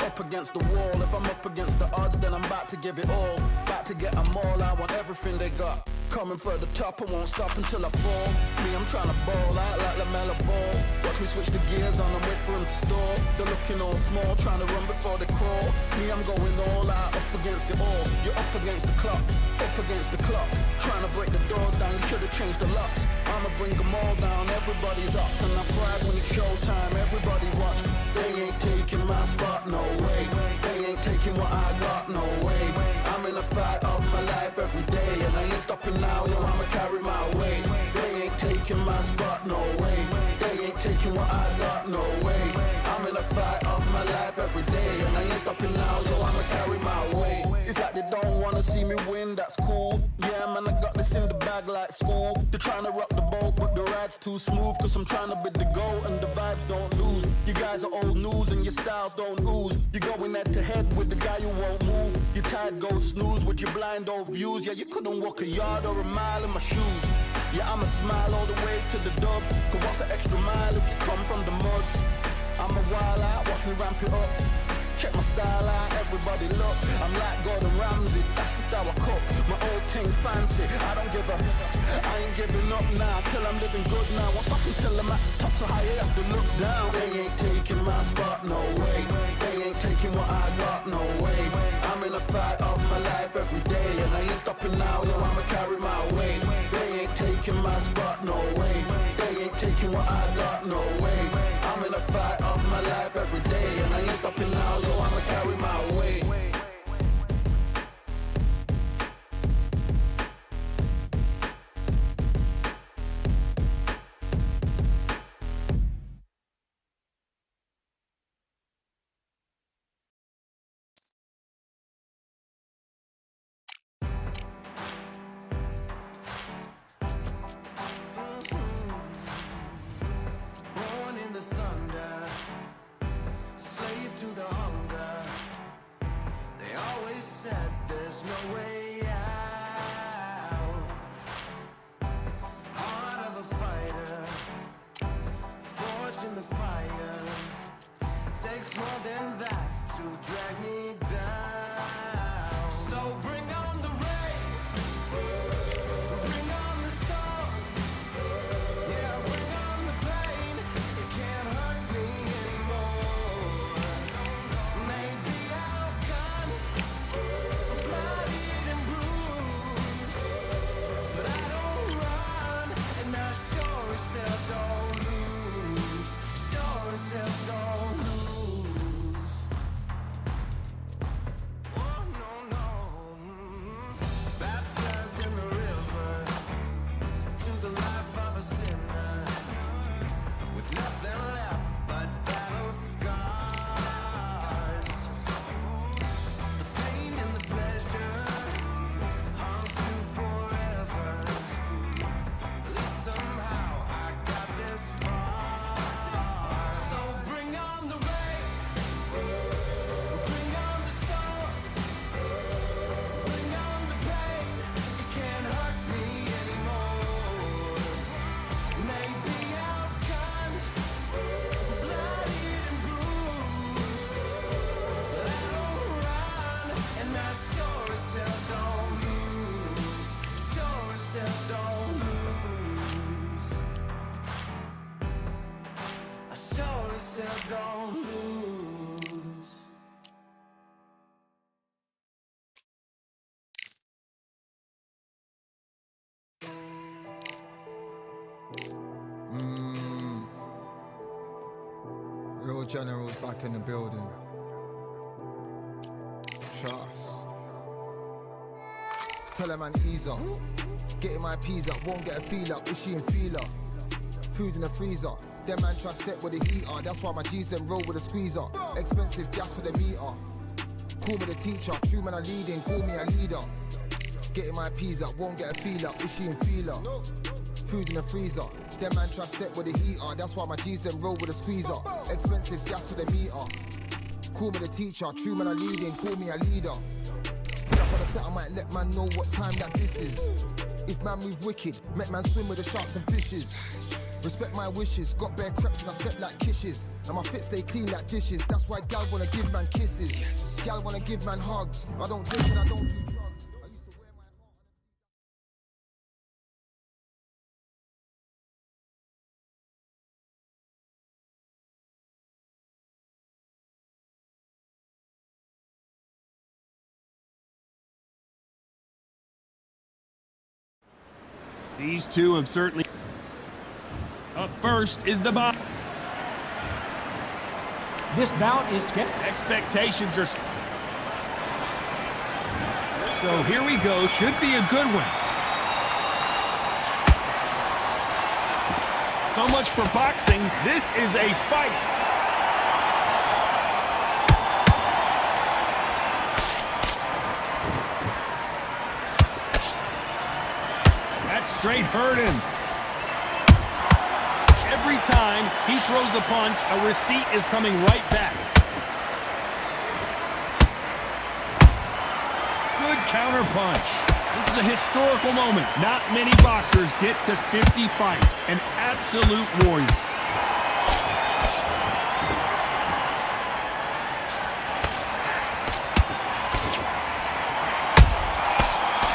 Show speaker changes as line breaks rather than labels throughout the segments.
up against the wall. If I'm up against the odds, then I'm about to give it all. About to get them all, I want everything they got. Coming for the top, I won't stop until I fall. Me, I'm trying to ball out like LaMelo Ball. Watch me switch the gears on and wait for them to stall. They're looking all small, trying to run before they crawl. Me, I'm going all out, up against it all. You're up against the clock, up against the clock. Trying to break the doors down, you should've changed the locks. I'ma bring them all down, everybody's up. And I pride when it's showtime, everybody watch. They ain't taking my spot, no way. They ain't taking what I got, no way. I'm in a fight of my life every day, and I ain't stopping now, yo, I'ma carry my weight. They ain't taking my spot, no way. They ain't taking what I got, no way. I'm in a fight of my life every day, and I ain't stopping now, yo, I'ma carry my weight. It's like they don't wanna see me win, that's cool. Yeah, man, I got this in the bag like school. They're trying to rock the boat, but the ride's too smooth. Cause I'm trying to bid the goal, and the vibes don't lose. You guys are old news, and your styles don't ooze. You're going head to head with the guy who won't move. Your tide goes snooze with your blind old views. Yeah, you couldn't walk a yard or a mile in my shoes. Yeah, I'ma smile all the way to the dubs. Cause what's an extra mile if you come from the muds? I'm a wild out, watch me ramp it up. Check my style out, everybody look. I'm like Gordon Ramsay, that's the style I cook. My old thing fancy, I don't give a. I ain't giving up now, till I'm living good now. Won't stop until I'm at the top, so high I have to look down. They ain't taking my spot, no way. They ain't taking what I got, no way. I'm in a fight of my life every day, and I ain't stopping now, yo, I'ma carry my weight. They ain't taking my spot, no way. They ain't taking what I got, no way. I'm in a fight of my life every day, and I ain't stopping now, yo, I'ma carry my weight.
Real generals back in the building. Trust. Tell a man ease up. Getting my peas up, won't get a feel up. Is she in feeler? Food in the freezer. Them man try step with the heater. That's why my G's them roll with a squeezer. Expensive gas for the meter. Call me the teacher. True man I leading, call me a leader. Getting my peas up, won't get a feel up. Is she in feeler? Food in the freezer. Them man try step with the heater. That's why my G's them roll with a squeezer. Expensive gas for the meter. Call me the teacher. True man I leading, call me a leader. Pull up on the set, I might let man know what time that this is. If man move wicked, make man swim with the sharks and fishes. Respect my wishes, got bare creps and I step like kishes. And my fit stay clean like dishes. That's why gal wanna give man kisses. Gal wanna give man hugs. I don't drink and I don't do drugs. I used to wear my heart.
These two have certainly... Up first is the box.
This bout is skipped.
Expectations are... So here we go. Should be a good one. So much for boxing. This is a fight. That's straight hurt him. Every time he throws a punch, a receipt is coming right back. Good counter punch. This is a historical moment. Not many boxers get to 50 fights. An absolute warrior.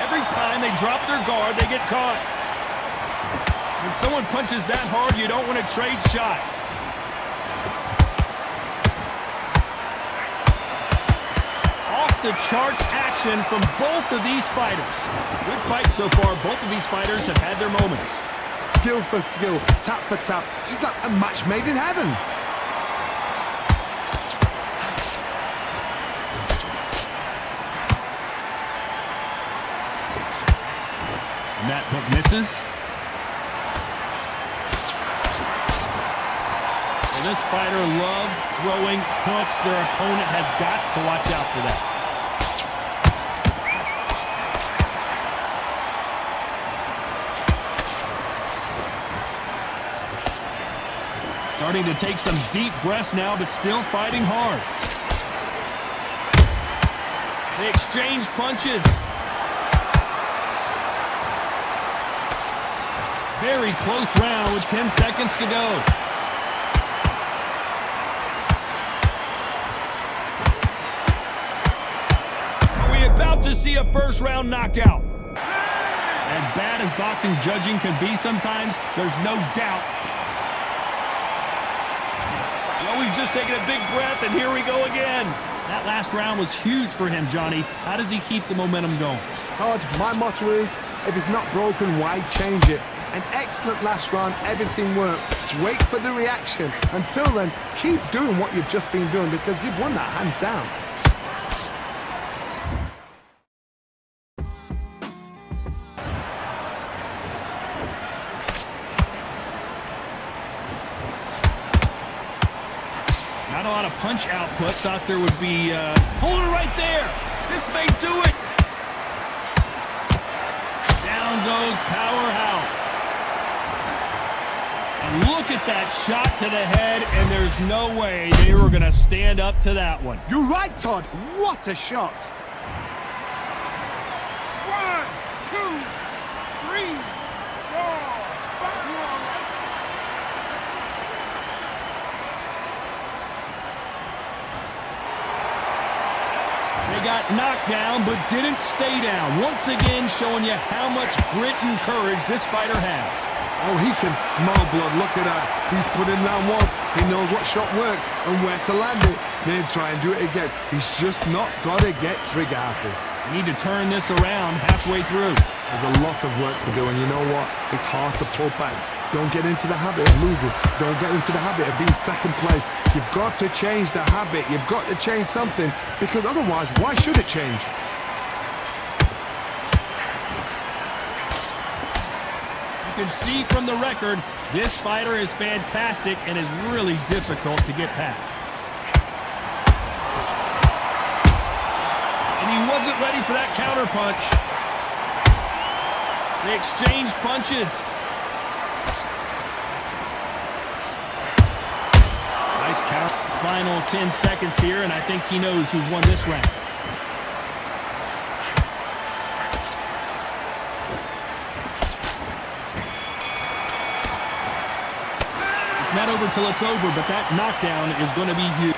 Every time they drop their guard, they get caught. When someone punches that hard, you don't want to trade shots. Off the charts action from both of these fighters. Good fight so far. Both of these fighters have had their moments.
Skill for skill, tap for tap. She's like a match made in heaven.
And that hook misses. Well, this fighter loves throwing hooks. Their opponent has got to watch out for that. Starting to take some deep breaths now, but still fighting hard. They exchange punches. Very close round with 10 seconds to go. Are we about to see a first round knockout? As bad as boxing judging can be sometimes, there's no doubt. Well, we've just taken a big breath, and here we go again. That last round was huge for him, Johnny. How does he keep the momentum going?
Todd, my motto is, if it's not broken, why change it? An excellent last round, everything works. Wait for the reaction. Until then, keep doing what you've just been doing because you've won that hands down.
Not a lot of punch output. Thought there would be... Hold it right there! This may do it! Down goes Powerhouse. And look at that shot to the head, and there's no way they were going to stand up to that one.
You're right, Todd. What a shot.
1, 2, 3, 4, 5.
They got knocked down, but didn't stay down. Once again, showing you how much grit and courage this fighter has.
Oh, he can smell blood. Look at that. He's put in round once. He knows what shot works and where to land it. Then try and do it again. He's just not got to get trigger happy.
You need to turn this around halfway through.
There's a lot of work to do, and you know what? It's hard to pull back. Don't get into the habit of losing. Don't get into the habit of being second place. You've got to change the habit. You've got to change something, because otherwise, why should it change?
You can see from the record, this fighter is fantastic and is really difficult to get past. And he wasn't ready for that counter punch. They exchange punches. Nice count. Final 10 seconds here, and I think he knows who's won this round. It's not over till it's over, but that knockdown is going to be huge.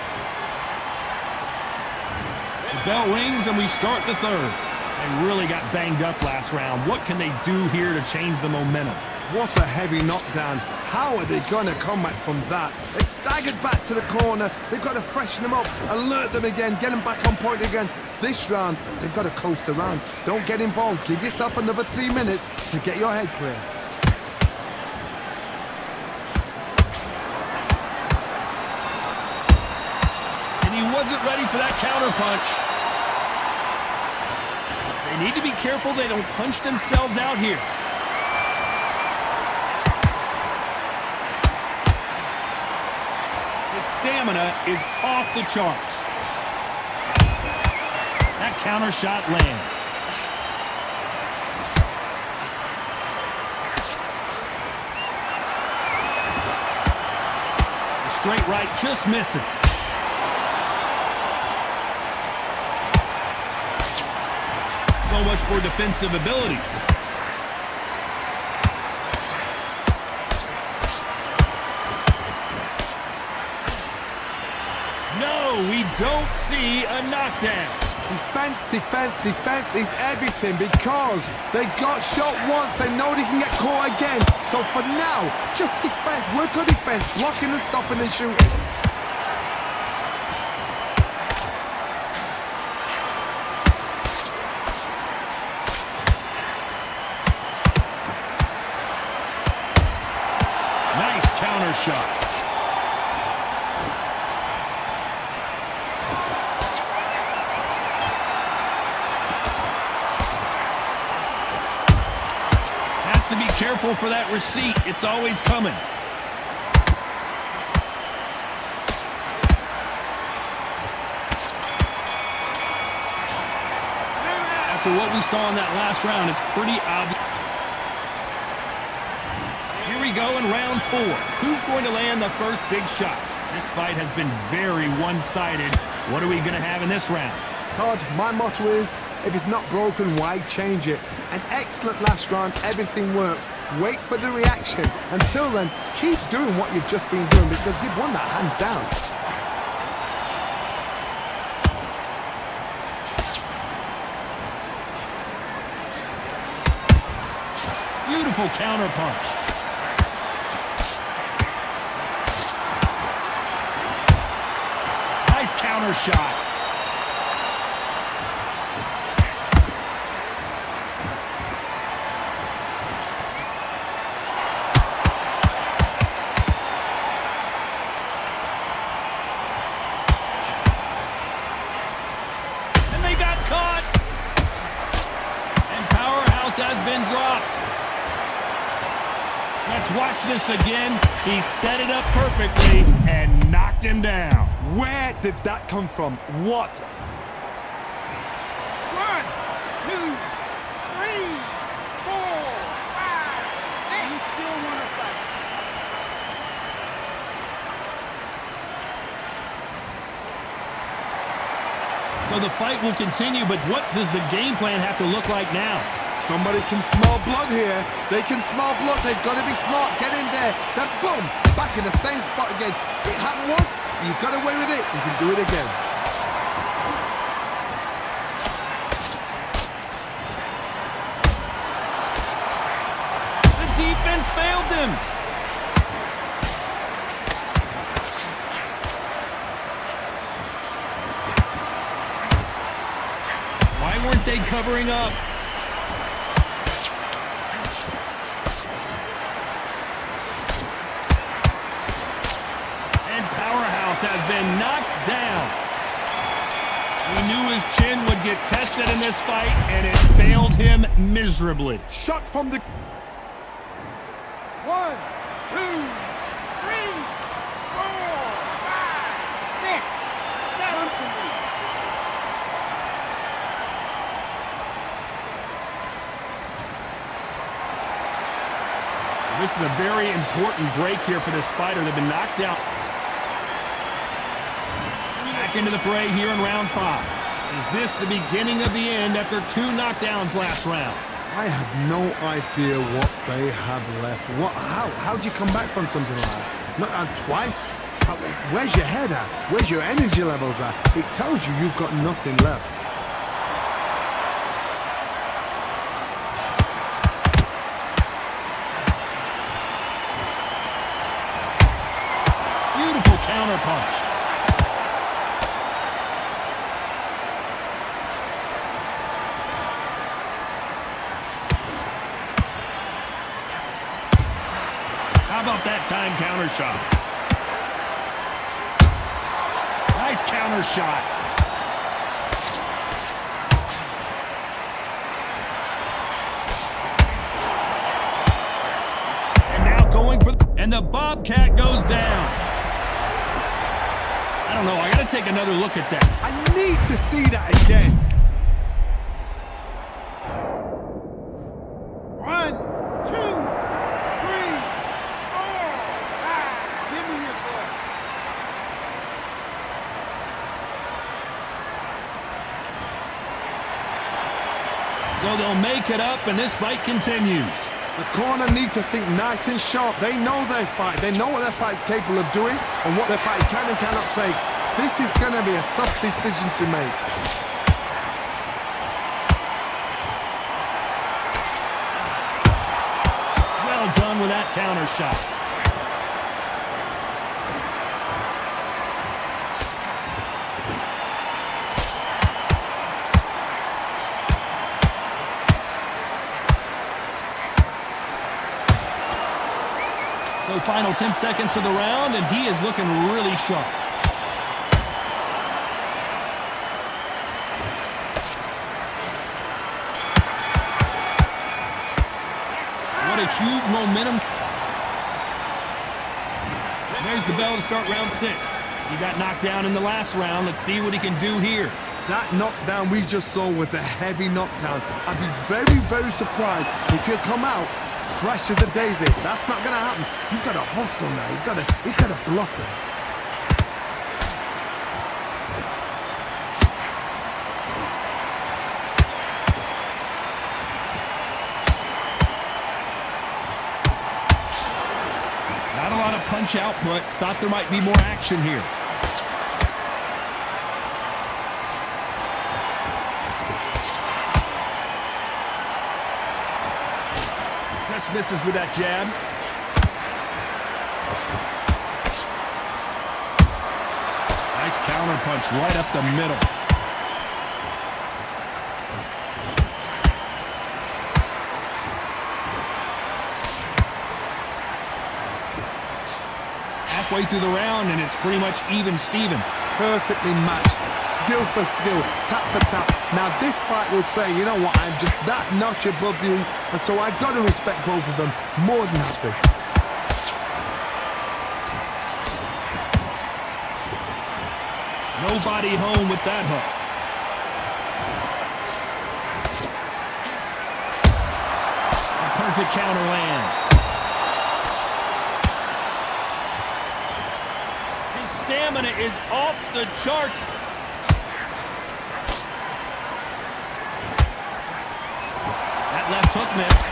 The bell rings and we start the third. They really got banged up last round. What can they do here to change the momentum?
What a heavy knockdown. How are they going to come back from that? They staggered back to the corner. They've got to freshen them up, alert them again, get them back on point again. This round, they've got to coast around. Don't get involved. Give yourself another 3 minutes to get your head clear.
And he wasn't ready for that counter punch. They need to be careful they don't punch themselves out here. His stamina is off the charts. That counter shot lands. The straight right just misses. So much for defensive abilities. No, we don't see a knockdown.
Defense, defense, defense is everything because they got shot once. They know they can get caught again. So for now, just defense. Work on defense. Blocking and stopping and shooting.
Nice counter shot. To be careful for that receipt. It's always coming. After what we saw in that last round, it's pretty obvious. Here we go in round 4. Who's going to land the first big shot? This fight has been very one-sided. What are we going to have in this round?
Todd, my motto is, if it's not broken, why change it? An excellent last round, everything works. Wait for the reaction. Until then, keep doing what you've just been doing because you've won that hands down.
Beautiful counter punch. Nice counter shot. Has been dropped. Let's watch this again. He set it up perfectly and knocked him down.
Where did that come from? What?
1, 2, 3, 4, 5, 6. You still want to fight?
So the fight will continue, but what does the game plan have to look like now?
Somebody can smell blood here. They can smell blood. They've got to be smart. Get in there. Then boom, back in the same spot again. It's happened once. You got away with it. You can do it again.
The defense failed them. Why weren't they covering up? Has been knocked down. We knew his chin would get tested in this fight, and it failed him miserably.
Shot from the...
1, 2, 3, 4, 5, 6, 7.
This is a very important break here for this fighter. They've been knocked out. Into the fray here in round 5. Is this the beginning of the end after 2 knockdowns last round?
I have no idea what they have left. How do you come back from something like that? knocked down twice. Where's your head at? Where's your energy levels at? It tells you you've got nothing left.
Beautiful counter punch. How about that time counter shot? Nice counter shot. And now going for and the Bobcat goes down. I don't know, I gotta take another look at that.
I need to see that again.
1, 2, 3, 4, 5. Give me your boy.
So they'll make it up and this fight continues.
The corner need to think nice and sharp. They know their fight. They know what their fight is capable of doing and what their fight can and cannot take. This is going to be a tough decision to make.
Well done with that counter shot. So final 10 seconds of the round, and he is looking really sharp. What a huge momentum. There's the bell to start round 6. He got knocked down in the last round. Let's see what he can do here.
That knockdown we just saw was a heavy knockdown. I'd be very, very surprised if he'll come out fresh as a daisy. That's not going to happen. He's got to hustle now. He's got to bluff it.
Not a lot of punch output. Thought there might be more action here. Just misses with that jab. Nice counter punch right up the middle. Halfway through the round, and it's pretty much even Steven.
Perfectly matched, skill for skill, tap for tap. Now this fight will say, you know what, I'm just that notch above you, and so I've got to respect both of them more than happy.
Nobody home with that hook. A perfect counter lands. His stamina is off the charts. That left hook missed.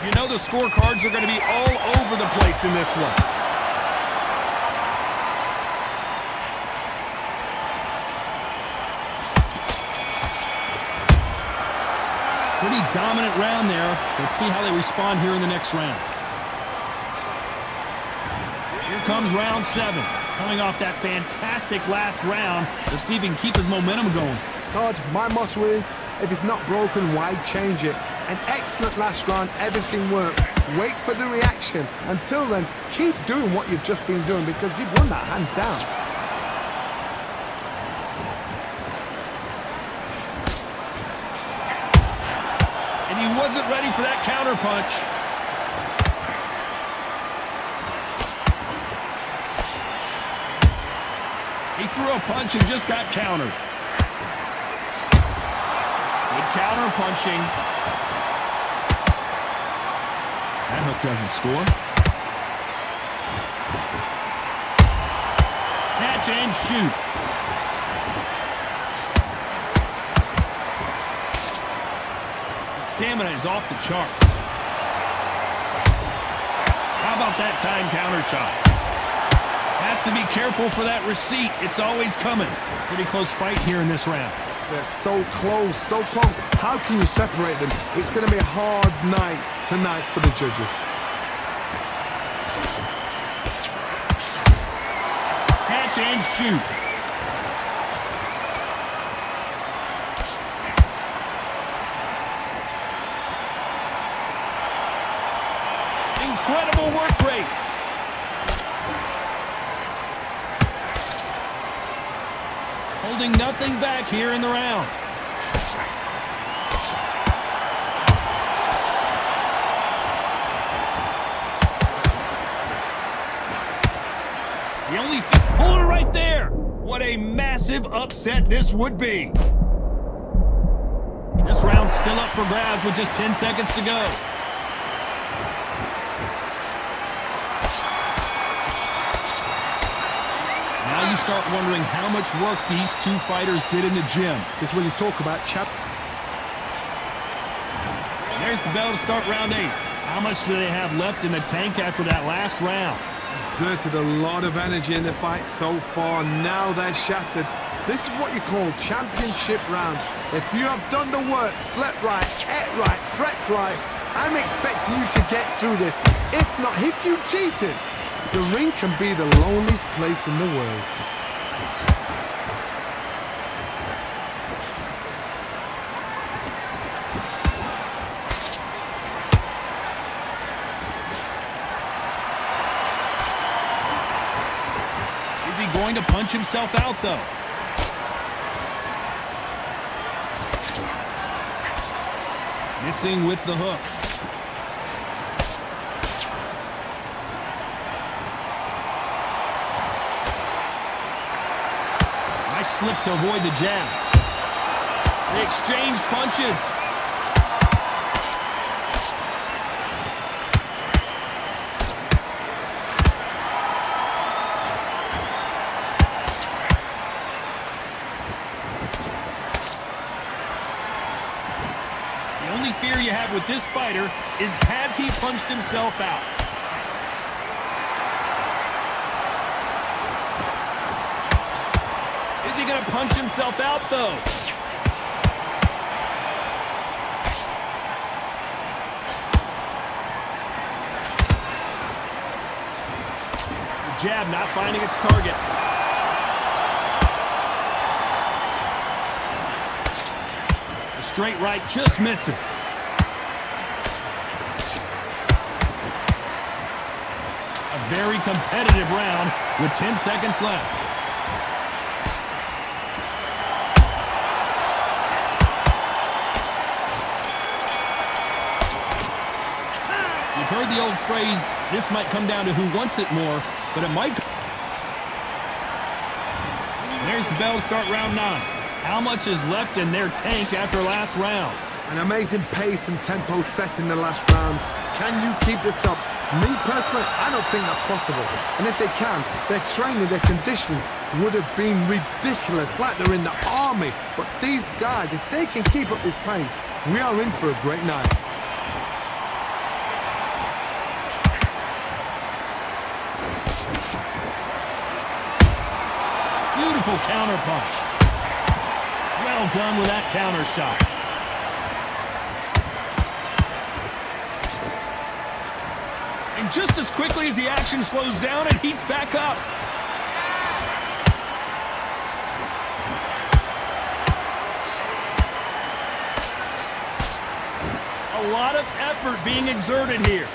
You know the scorecards are going to be all over the place in this one. Pretty dominant round there. Let's see how they respond here in the next round. Here comes round 7. Coming off that fantastic last round. Let's see if he can keep his momentum going.
Todd, my motto is, if it's not broken, why change it? An excellent last round, everything works. Wait for the reaction. Until then, keep doing what you've just been doing because you've won that hands down.
And he wasn't ready for that counter punch. He threw a punch and just got countered. Good counter punching. That hook doesn't score. Catch and shoot. Stamina is off the charts. How about that time counter shot? Has to be careful for that receipt. It's always coming. Pretty close fight here in this round.
They're so close, so close. How can you separate them? It's going to be a hard night tonight for the judges.
Catch and shoot. Incredible work rate. Holding nothing back here in the round. The only hold it right there. What a massive upset this would be. This round's still up for grabs with just 10 seconds to go. Now you start wondering how much work these two fighters did in the gym.
This is when you talk about
There's the bell to start round 8. How much do they have left in the tank after that last round?
exerted a lot of energy in the fight so far. Now they're shattered. This is what you call championship rounds. If you have done the work, slept right, ate right, prepped right, I'm expecting you to get through this. If not, if you've cheated, the ring can be the loneliest place in the world.
Is he going to punch himself out, though? Missing with the hook. Nice slip to avoid the jab. They exchange punches. The only fear you have with this fighter is, has he punched himself out? Is he going to punch himself out, though? The jab not finding its target. The straight right just misses. A very competitive round with 10 seconds left. You've heard the old phrase, this might come down to who wants it more, but it might. There's the bell to start round 9. How much is left in their tank after last round?
An amazing pace and tempo set in the last round. Can you keep this up? Me personally, I don't think that's possible. And if they can, their training, their conditioning would have been ridiculous, like they're in the army. But these guys, if they can keep up this pace, we are in for a great night.
Beautiful counter punch. Well done with that counter shot. And just as quickly as the action slows down, it heats back up. A lot of effort being exerted here.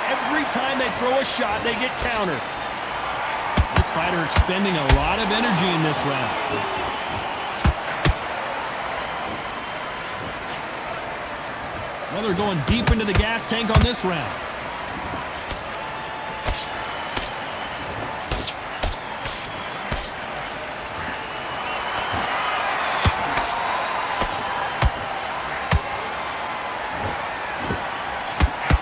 Every time they throw a shot, they get countered. This fighter expending a lot of energy in this round. Well, they're going deep into the gas tank on this round.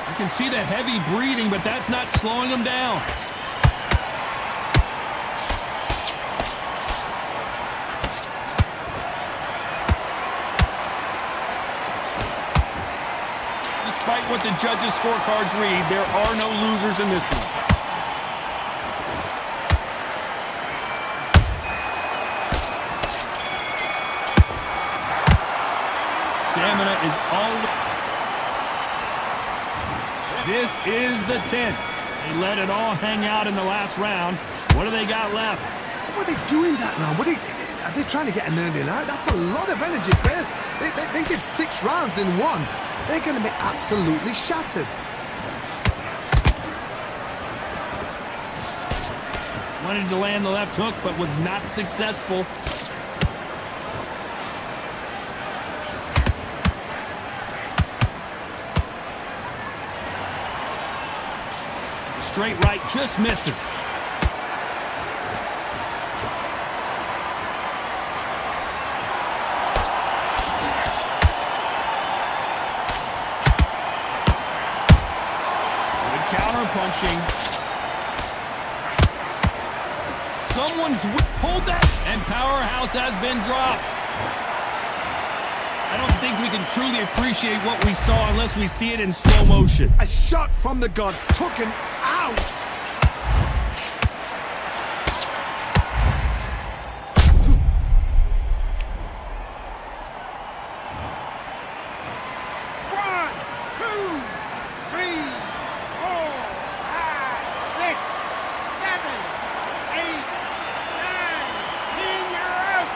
You can see the heavy breathing, but that's not slowing him down. Despite what the judges' scorecards read, there are no losers in this one. Stamina is all. This is the 10th. They let it all hang out in the last round. What do they got left?
What are they doing that now? Are they trying to get an early night? That's a lot of energy, Pierce. They did 6 rounds in one. They're going to be absolutely shattered.
Wanted to land the left hook, but was not successful. Straight right just misses. Good counter punching. Someone's hold that, and powerhouse has been dropped. I don't think we can truly appreciate what we saw unless we see it in slow motion.
A shot from the gods took him out.
One, two, three, 4, 5, 6, 7, 8, 9, 10. You're out.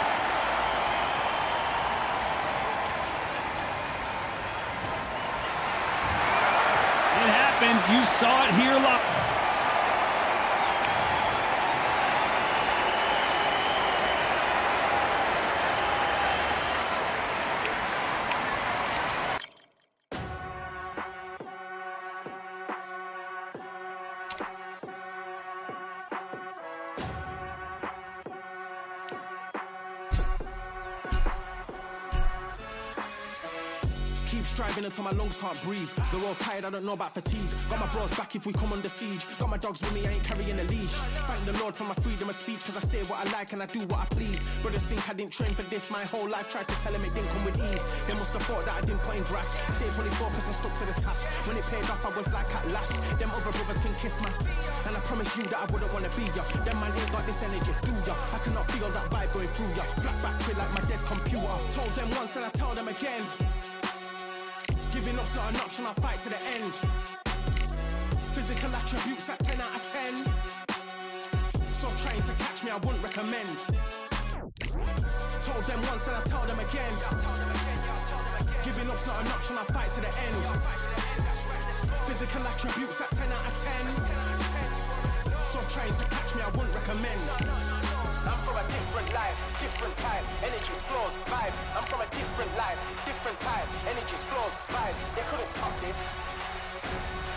It happened. You saw it here live.
Keep striving until my lungs can't breathe. They're all tired, I don't know about fatigue. Got my bros back if we come under siege. Got my dogs with me, I ain't carrying a leash. Thank the Lord for my freedom of speech, cause I say what I like and I do what I please. Brothers think I didn't train for this my whole life. Tried to tell them it didn't come with ease. They must have thought that I didn't put in graft. Stayed fully focused and stuck to the task. When it paid off, I was like at last. Them other brothers can kiss my and I promise you that I wouldn't wanna be ya. Them man ain't got this energy, do ya? I cannot feel that vibe going through ya. Flat battery like my dead computer. Told them once and I tell them again. Giving up's not an option, I'll fight to the end. Physical attributes at 10 out of 10. So trying to catch me, I wouldn't recommend. Told them once and I tell them again. Giving up's not an option, I'll fight to the end. Physical attributes at 10 out of 10. So trying to catch me, I wouldn't recommend. I'm from a different life, different type, energies, flows, vibes. I'm from a different life, different type, energies, flows, vibes. They couldn't top this.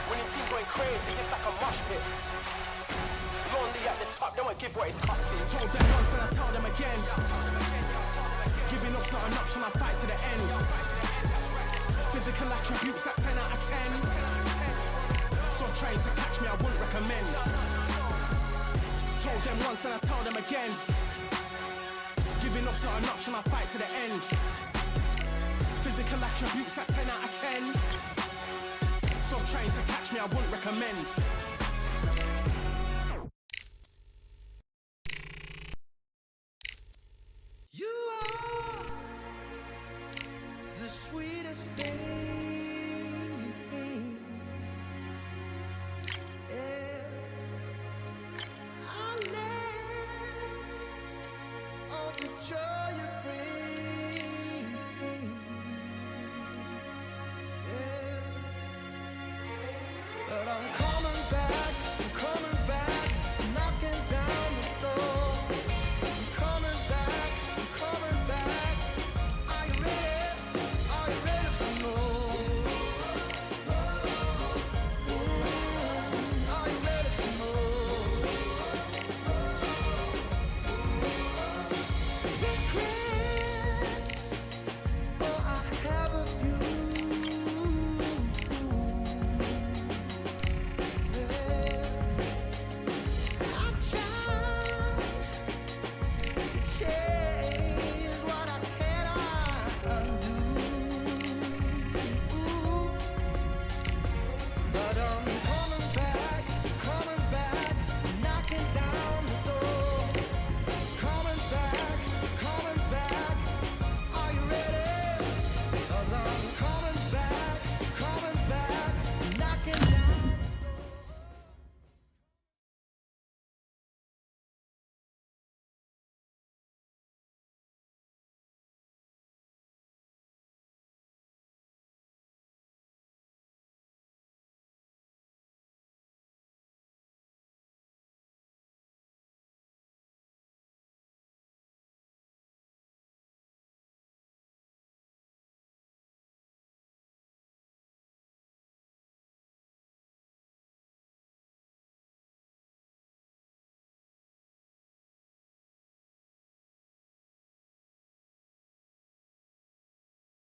When your team going crazy, it's like a mosh pit. Lonely at the top, they won't give what it's costing. Told them once and I tell them again. Giving up's not an option, I'll fight to the end. Physical attributes at 10 out of 10. So trying to catch me, I wouldn't recommend. Told them once and I tell them again. Giving up's not an option, I'll fight to the end. Physical attributes at 10 out of 10. So trying to catch me, I wouldn't recommend.